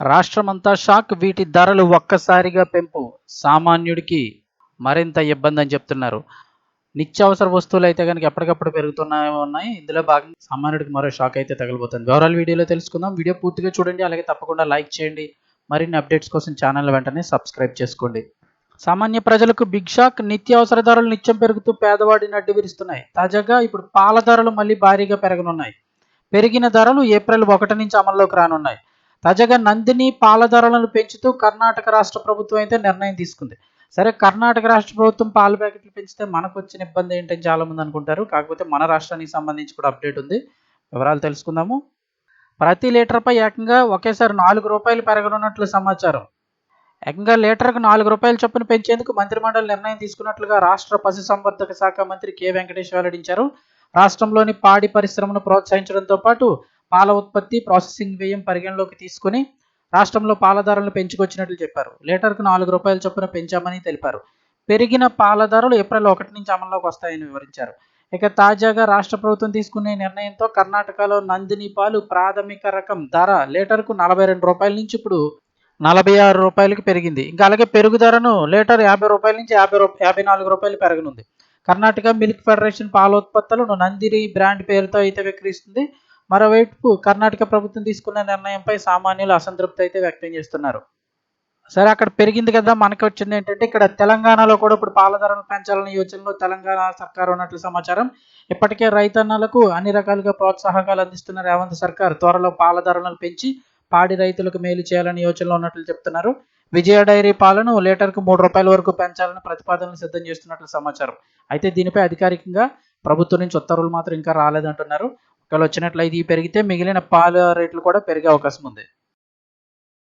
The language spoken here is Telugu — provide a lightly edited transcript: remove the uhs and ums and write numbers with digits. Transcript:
రాష్ట్రమంతా షాక్. వీటి ధరలు ఒక్కసారిగా పెంపు. సామాన్యుడికి మరింత ఇబ్బంది అని చెప్తున్నారు. నిత్యావసర వస్తువులు అయితే గనుక ఎప్పటికప్పుడు ఉన్నాయి. ఇందులో భాగంగా సామాన్యుడికి మరో షాక్ అయితే తగలబోతుంది. వివరాలు వీడియోలో తెలుసుకుందాం. వీడియో పూర్తిగా చూడండి. అలాగే తప్పకుండా లైక్ చేయండి. మరిన్ని అప్డేట్స్ కోసం ఛానల్ వెంటనే సబ్స్క్రైబ్ చేసుకోండి. సామాన్య ప్రజలకు బిగ్ షాక్. నిత్యావసర ధరలు నిత్యం పెరుగుతూ పేదవాడిని అడ్డు విరుస్తున్నాయి. తాజాగా ఇప్పుడు పాల ధరలు మళ్ళీ భారీగా పెరగనున్నాయి. పెరిగిన ధరలు ఏప్రిల్ 1 నుంచి అమల్లోకి రానున్నాయి. తాజాగా నందిని పాల ధరలను పెంచుతూ కర్ణాటక రాష్ట్ర ప్రభుత్వం అయితే నిర్ణయం తీసుకుంది. సరే, కర్ణాటక రాష్ట్ర ప్రభుత్వం పాల ప్యాకెట్లు పెంచితే మనకు వచ్చిన ఇబ్బంది ఏంటని చాలామంది అనుకుంటారు. కాకపోతే మన రాష్ట్రానికి సంబంధించి కూడా అప్డేట్ ఉంది. వివరాలు తెలుసుకుందాము. ప్రతి లీటర్పై ఏకంగా ఒకేసారి ₹4 పెరగనున్నట్లు సమాచారం. ఏకంగా లీటర్కు ₹4 చొప్పున పెంచేందుకు మంత్రిమండలి నిర్ణయం తీసుకున్నట్లుగా రాష్ట్ర పశుసంవర్ధక శాఖ మంత్రి కె వెంకటేష్ వెల్లడించారు. రాష్ట్రంలోని పాడి పరిశ్రమను ప్రోత్సహించడంతో పాటు పాల ఉత్పత్తి, ప్రాసెసింగ్ వ్యయం పరిగణలోకి తీసుకుని రాష్ట్రంలో పాల ధరలను పెంచుకొచ్చినట్లు చెప్పారు. లీటర్కు ₹4 చొప్పున పెంచామని తెలిపారు. పెరిగిన పాల ధరలు ఏప్రిల్ 1 నుంచి అమల్లోకి వస్తాయని వివరించారు. ఇక తాజాగా రాష్ట్ర ప్రభుత్వం తీసుకునే నిర్ణయంతో కర్ణాటకలో నందిని పాలు ప్రాథమిక రకం ధర లీటర్కు ₹42 నుంచి ఇప్పుడు ₹46కి పెరిగింది. ఇంకా అలాగే పెరుగు ధరను లీటర్ ₹50 నుంచి ₹54 పెరగనుంది. కర్ణాటక మిల్క్ ఫెడరేషన్ పాల ఉత్పత్తులను నందిని బ్రాండ్ పేరుతో అయితే విక్రయిస్తుంది. మరోవైపు కర్ణాటక ప్రభుత్వం తీసుకున్న నిర్ణయంపై సామాన్యులు అసంతృప్తి అయితే వ్యక్తం చేస్తున్నారు. సరే, అక్కడ పెరిగింది కదా, మనకి వచ్చింది ఏంటంటే ఇక్కడ తెలంగాణలో కూడా ఇప్పుడు పాల ధరలు పెంచాలనే యోచనలో తెలంగాణ సర్కార్ ఉన్నట్లు సమాచారం. ఇప్పటికే రైతన్నలకు అన్ని రకాలుగా ప్రోత్సాహకాలు అందిస్తున్న రేవంత్ సర్కార్ త్వరలో పాల ధరలను పెంచి పాడి రైతులకు మేలు చేయాలని యోచనలో ఉన్నట్లు చెప్తున్నారు. విజయ డైరీ పాలను లీటర్కు ₹3 వరకు పెంచాలని ప్రతిపాదనలు సిద్ధం చేస్తున్నట్లు సమాచారం. అయితే దీనిపై అధికారికంగా ప్రభుత్వం నుంచి ఉత్తర్వులు మాత్రం ఇంకా రాలేదంటున్నారు. ఒకవేళ వచ్చినట్లయితే ఇది పెరిగితే మిగిలిన పాల రేట్లు కూడా పెరిగే అవకాశం ఉంది.